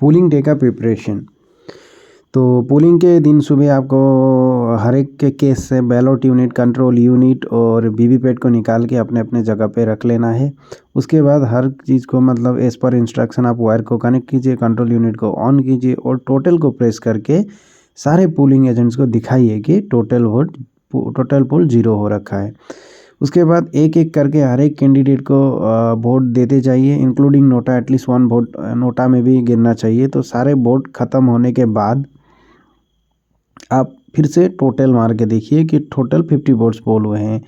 Polling day का preparation. तो polling के दिन सुबह आपको हर एक के केस से बैलेट यूनिट, कंट्रोल यूनिट और वीवीपैट को निकाल के अपने अपने जगह पे रख लेना है। उसके बाद हर चीज़ को मतलब एज़ पर इंस्ट्रक्शन आप वायर को कनेक्ट कीजिए, कंट्रोल यूनिट को ऑन कीजिए और टोटल को प्रेस करके सारे पोलिंग एजेंट्स को दिखाइए कि टोटल पोल 0 हो रखा है। उसके बाद एक एक करके हर एक कैंडिडेट को वोट देते जाइए, including NOTA. At least 1 vote NOTA में भी गिरना चाहिए। तो सारे वोट ख़त्म होने के बाद आप फिर से टोटल मार के देखिए कि टोटल 50 वोट्स पोल हुए हैं।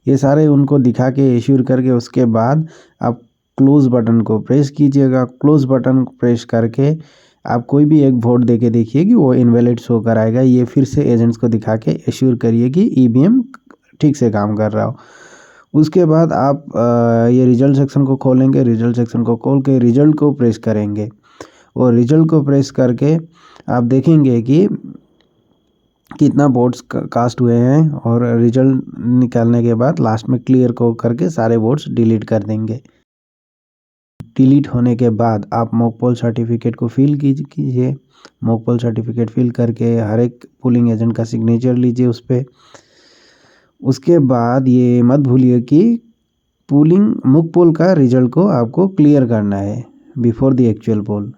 ये सारे उनको दिखा के एश्योर करके उसके बाद आप क्लोज़ बटन को प्रेस कीजिएगा। क्लोज़ बटन प्रेस करके आप कोई भी एक वोट दे के देखिए कि वो इनवैलिड शो कराएगा। ये फिर से एजेंट्स को दिखा के एश्योर करिए कि ईवीएम ठीक से काम कर रहा हो। उसके बाद आप ये रिजल्ट सेक्शन को खोलेंगे। रिजल्ट सेक्शन को खोल के रिजल्ट को प्रेस करेंगे और रिजल्ट को प्रेस करके आप देखेंगे कि कितना वोट्स कास्ट हुए हैं और रिजल्ट निकालने के बाद लास्ट में क्लियर को करके सारे वोट्स डिलीट कर देंगे। डिलीट होने के बाद आप मॉक पोल सर्टिफिकेट को फिल कीजिए। मॉक पोल सर्टिफिकेट फिल करके हर एक पोलिंग एजेंट का सिग्नेचर लीजिए उस पर। उसके बाद ये मत भूलिए कि मॉक पोल का रिजल्ट को आपको क्लियर करना है बिफोर द एक्चुअल पोल।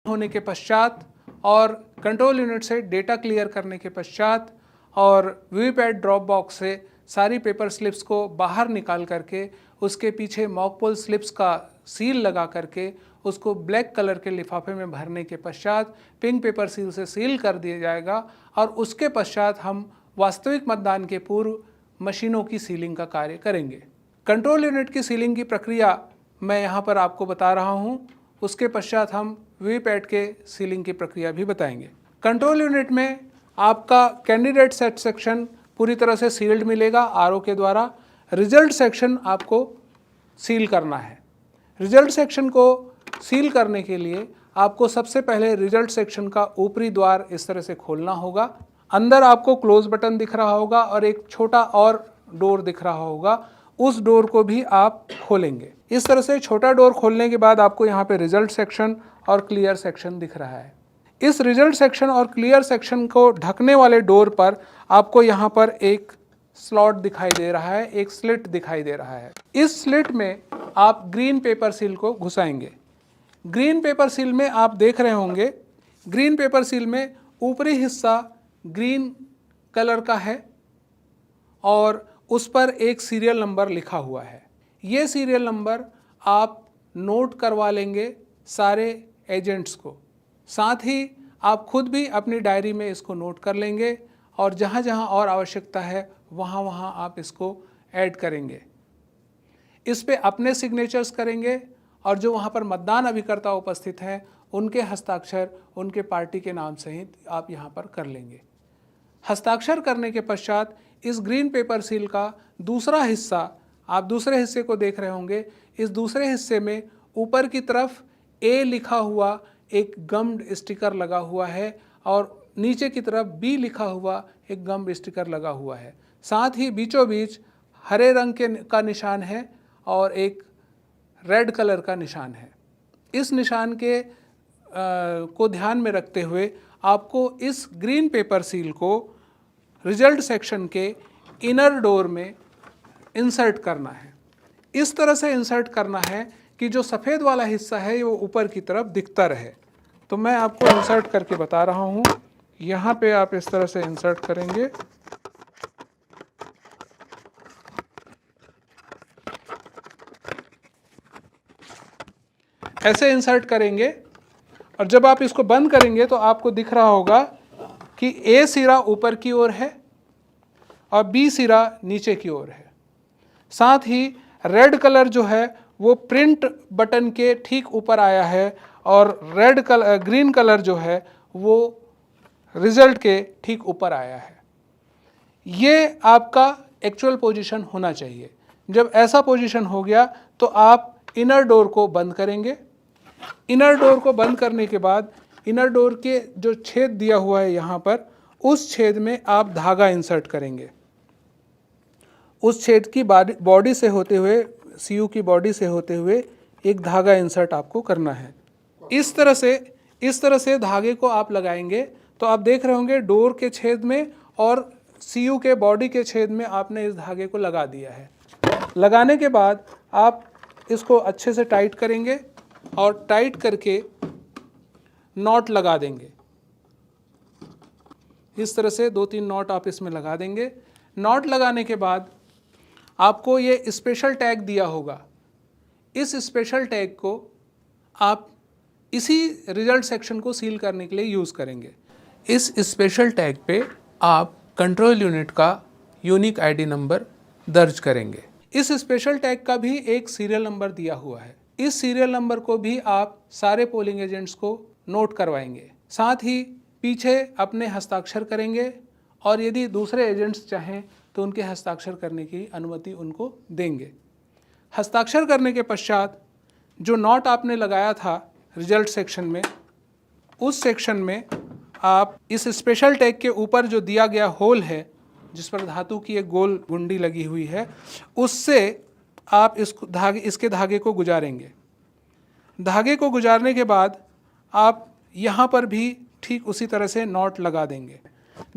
होने के पश्चात और कंट्रोल यूनिट से डेटा क्लियर करने के पश्चात और वीवीपैट ड्रॉप बॉक्स से सारी पेपर स्लिप्स को बाहर निकाल करके उसके पीछे मॉक पोल स्लिप्स का सील लगा करके उसको ब्लैक कलर के लिफाफे में भरने के पश्चात पिंक पेपर सील से सील कर दिया जाएगा और उसके पश्चात हम वास्तविक मतदान के पूर्व मशीनों की सीलिंग का कार्य करेंगे। कंट्रोल यूनिट की सीलिंग की प्रक्रिया मैं यहाँ पर आपको बता रहा हूँ। उसके पश्चात हम वीवीपैट के सीलिंग की प्रक्रिया भी बताएंगे। कंट्रोल यूनिट में आपका कैंडिडेट सेट सेक्शन पूरी तरह से सील्ड मिलेगा आरओ के द्वारा। रिजल्ट सेक्शन आपको सील करना है। रिजल्ट सेक्शन को सील करने के लिए आपको सबसे पहले रिजल्ट सेक्शन का ऊपरी द्वार इस तरह से खोलना होगा। अंदर आपको क्लोज बटन दिख रहा होगा और एक छोटा और डोर दिख रहा होगा। उस डोर को भी आप खोलेंगे। इस तरह से छोटा डोर खोलने के बाद आपको यहाँ पे रिजल्ट सेक्शन और क्लियर सेक्शन दिख रहा है। इस रिजल्ट सेक्शन और क्लियर सेक्शन को ढकने वाले डोर पर आपको यहाँ पर एक स्लॉट दिखाई दे रहा है, एक स्लिट दिखाई दे रहा है। इस स्लिट में आप ग्रीन पेपर सील को घुसाएंगे। ग्रीन पेपर सील में आप देख रहे होंगे, ग्रीन पेपर सील में ऊपरी हिस्सा ग्रीन कलर का है और उस पर एक सीरियल नंबर लिखा हुआ है। ये सीरियल नंबर आप नोट करवा लेंगे सारे एजेंट्स को। साथ ही आप खुद भी अपनी डायरी में इसको नोट कर लेंगे और जहाँ जहाँ और आवश्यकता है वहाँ वहाँ आप इसको ऐड करेंगे। इस पे अपने सिग्नेचर्स करेंगे और जो वहाँ पर मतदान अभिकर्ता उपस्थित हैं उनके हस्ताक्षर उनके पार्टी के नाम सहित आप यहाँ पर कर लेंगे। हस्ताक्षर करने के पश्चात इस ग्रीन पेपर सील का दूसरा हिस्सा, आप दूसरे हिस्से को देख रहे होंगे, इस दूसरे हिस्से में ऊपर की तरफ ए लिखा हुआ एक गम्ड स्टिकर लगा हुआ है और नीचे की तरफ बी लिखा हुआ एक गम्ड स्टिकर लगा हुआ है। साथ ही बीचों बीच हरे रंग का निशान है और एक रेड कलर का निशान है। इस निशान के को ध्यान में रखते हुए आपको इस ग्रीन पेपर सील को रिजल्ट सेक्शन के इनर डोर में इंसर्ट करना है। इस तरह से इंसर्ट करना है कि जो सफ़ेद वाला हिस्सा है वो ऊपर की तरफ दिखता रहे। तो मैं आपको इंसर्ट करके बता रहा हूँ। यहाँ पे आप इस तरह से इंसर्ट करेंगे। ऐसे इंसर्ट करेंगे और जब आप इसको बंद करेंगे तो आपको दिख रहा होगा कि ए सिरा ऊपर की ओर है और बी सिरा नीचे की ओर है। साथ ही रेड कलर जो है वो प्रिंट बटन के ठीक ऊपर आया है और ग्रीन कलर जो है वो रिजल्ट के ठीक ऊपर आया है। ये आपका एक्चुअल पोजीशन होना चाहिए। जब ऐसा पोजीशन हो गया तो आप इनर डोर को बंद करेंगे। इनर डोर को बंद करने के बाद इनर डोर के जो छेद दिया हुआ है यहाँ पर, उस छेद में आप धागा इंसर्ट करेंगे। उस छेद की बॉडी से होते हुए, सीयू की बॉडी से होते हुए एक धागा इंसर्ट आपको करना है। इस तरह से इस तरह से धागे को आप लगाएंगे तो आप देख रहे होंगे डोर के छेद में और सीयू के बॉडी के छेद में आपने इस धागे को लगा दिया है। लगाने के बाद आप इसको अच्छे से टाइट करेंगे और टाइट करके नॉट लगा देंगे। इस तरह से 2-3 नॉट आप इसमें लगा देंगे। नॉट लगाने के बाद आपको ये स्पेशल टैग दिया होगा। इस स्पेशल टैग को आप इसी रिजल्ट सेक्शन को सील करने के लिए यूज़ करेंगे। इस स्पेशल टैग पे आप कंट्रोल यूनिट का यूनिक आईडी नंबर दर्ज करेंगे। इस स्पेशल टैग का भी एक सीरियल नंबर दिया हुआ है। इस सीरियल नंबर को भी आप सारे पोलिंग एजेंट्स को नोट करवाएंगे। साथ ही पीछे अपने हस्ताक्षर करेंगे और यदि दूसरे एजेंट्स चाहें तो उनके हस्ताक्षर करने की अनुमति उनको देंगे। हस्ताक्षर करने के पश्चात जो नॉट आपने लगाया था रिजल्ट सेक्शन में, उस सेक्शन में आप इस स्पेशल टैग के ऊपर जो दिया गया होल है जिस पर धातु की एक गोल गुंडी लगी हुई है, उससे आप इसके धागे को गुजारेंगे। धागे को गुजारने के बाद आप यहाँ पर भी ठीक उसी तरह से नॉट लगा देंगे।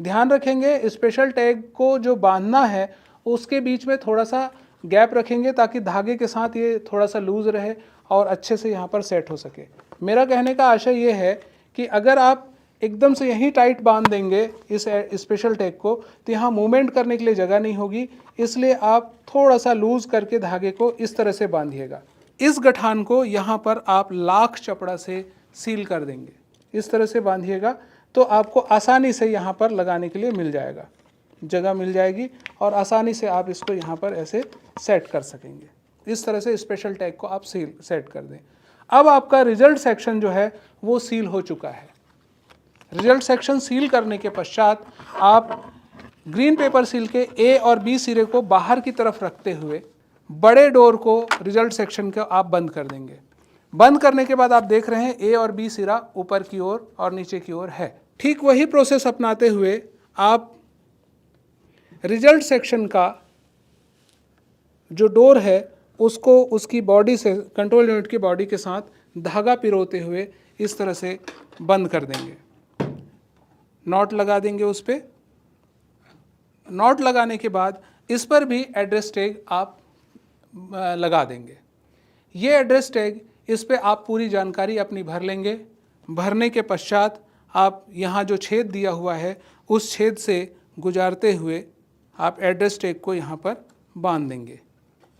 ध्यान रखेंगे स्पेशल टैग को जो बांधना है उसके बीच में थोड़ा सा गैप रखेंगे ताकि धागे के साथ ये थोड़ा सा लूज रहे और अच्छे से यहाँ पर सेट हो सके। मेरा कहने का आशय ये है कि अगर आप एकदम से यहीं टाइट बांध देंगे इस स्पेशल टैग को तो यहाँ मूवमेंट करने के लिए जगह नहीं होगी, इसलिए आप थोड़ा सा लूज करके धागे को इस तरह से बांधिएगा। इस गठान को यहाँ पर आप लाख चपड़ा से सील कर देंगे। इस तरह से बांधिएगा तो आपको आसानी से यहाँ पर लगाने के लिए मिल जाएगा, जगह मिल जाएगी और आसानी से आप इसको यहाँ पर ऐसे सेट कर सकेंगे। इस तरह से स्पेशल टैग को आप सेट कर दें। अब आपका रिजल्ट सेक्शन जो है वो सील हो चुका है। रिजल्ट सेक्शन सील करने के पश्चात आप ग्रीन पेपर सील के ए और बी सिरे को बाहर की तरफ रखते हुए बड़े डोर को रिजल्ट सेक्शन को आप बंद कर देंगे। बंद करने के बाद आप देख रहे हैं ए और बी सिरा ऊपर की ओर और नीचे की ओर है। ठीक वही प्रोसेस अपनाते हुए आप रिजल्ट सेक्शन का जो डोर है उसको उसकी बॉडी से, कंट्रोल यूनिट की बॉडी के साथ धागा पिरोते हुए इस तरह से बंद कर देंगे। नॉट लगा देंगे उस पर। नॉट लगाने के बाद इस पर भी एड्रेस टैग आप लगा देंगे। ये एड्रेस टैग, इस पे आप पूरी जानकारी अपनी भर लेंगे। भरने के पश्चात आप यहाँ जो छेद दिया हुआ है उस छेद से गुजारते हुए आप एड्रेस टैग को यहाँ पर बांध देंगे।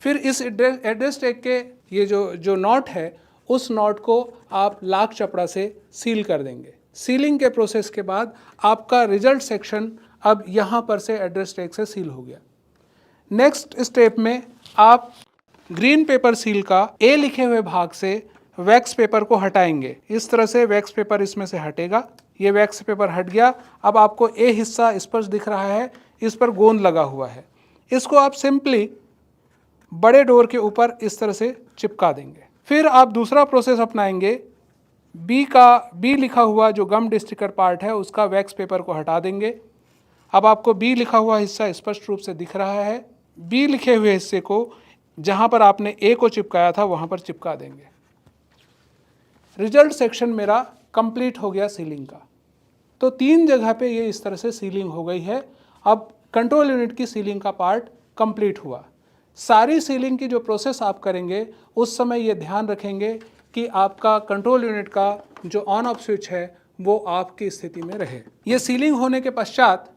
फिर इस एड्रेस टैग के ये जो नॉट है उस नॉट को आप लाख चपड़ा से सील कर देंगे। सीलिंग के प्रोसेस के बाद आपका रिजल्ट सेक्शन अब यहाँ पर से एड्रेस टैग से सील हो गया। नेक्स्ट स्टेप में आप ग्रीन पेपर सील का ए लिखे हुए भाग से वैक्स पेपर को हटाएंगे। इस तरह से वैक्स पेपर इसमें से हटेगा। ये वैक्स पेपर हट गया। अब आपको ए हिस्सा स्पष्ट दिख रहा है, इस पर गोंद लगा हुआ है। इसको आप सिंपली बड़े डोर के ऊपर इस तरह से चिपका देंगे। फिर आप दूसरा प्रोसेस अपनाएंगे। बी लिखा हुआ जो गम्ड स्टिकर पार्ट है उसका वैक्स पेपर को हटा देंगे। अब आपको बी लिखा हुआ हिस्सा स्पष्ट रूप से दिख रहा है। बी लिखे हुए हिस्से को जहाँ पर आपने ए को चिपकाया था वहाँ पर चिपका देंगे। रिजल्ट सेक्शन मेरा कंप्लीट हो गया सीलिंग का। तो 3 जगह पे ये इस तरह से सीलिंग हो गई है। अब कंट्रोल यूनिट की सीलिंग का पार्ट कंप्लीट हुआ। सारी सीलिंग की जो प्रोसेस आप करेंगे उस समय ये ध्यान रखेंगे कि आपका कंट्रोल यूनिट का जो ऑन ऑफ स्विच है वो आपकी स्थिति में रहे। ये सीलिंग होने के पश्चात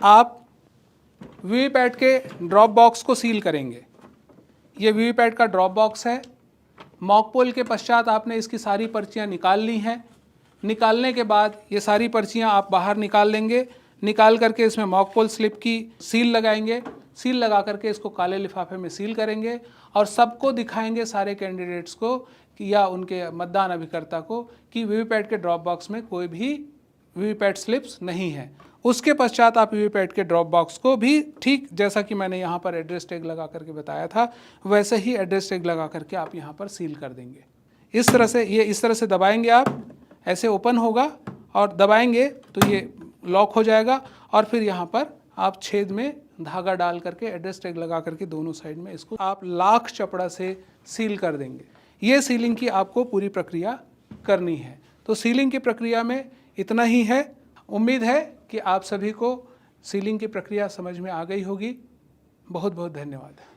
आप वीवीपैट के ड्रॉप बॉक्स को सील करेंगे। ये वीवीपैट का ड्रॉप बॉक्स है। मॉक पोल के पश्चात आपने इसकी सारी पर्चियाँ निकाल ली हैं। निकालने के बाद ये सारी पर्चियाँ आप बाहर निकाल लेंगे। निकाल करके इसमें मॉक पोल स्लिप की सील लगाएंगे। सील लगा करके इसको काले लिफाफे में सील करेंगे और सबको दिखाएंगे, सारे कैंडिडेट्स को कि या उनके मतदान अभिकर्ता को, कि वीवीपैट के ड्रॉप बॉक्स में कोई भी वीवीपैट स्लिप्स नहीं है। उसके पश्चात आप वीवीपैट के ड्रॉप बॉक्स को भी ठीक जैसा कि मैंने यहाँ पर एड्रेस टैग लगा करके बताया था वैसे ही एड्रेस टैग लगा करके आप यहाँ पर सील कर देंगे। इस तरह से ये इस तरह से दबाएंगे, आप ऐसे ओपन होगा और दबाएंगे तो ये लॉक हो जाएगा और फिर यहाँ पर आप छेद में धागा डाल करके एड्रेस टैग लगा करके दोनों साइड में इसको आप लाख चपड़ा से सील कर देंगे। ये सीलिंग की आपको पूरी प्रक्रिया करनी है। तो सीलिंग की प्रक्रिया में इतना ही है। उम्मीद है कि आप सभी को सीलिंग की प्रक्रिया समझ में आ गई होगी। बहुत बहुत धन्यवाद।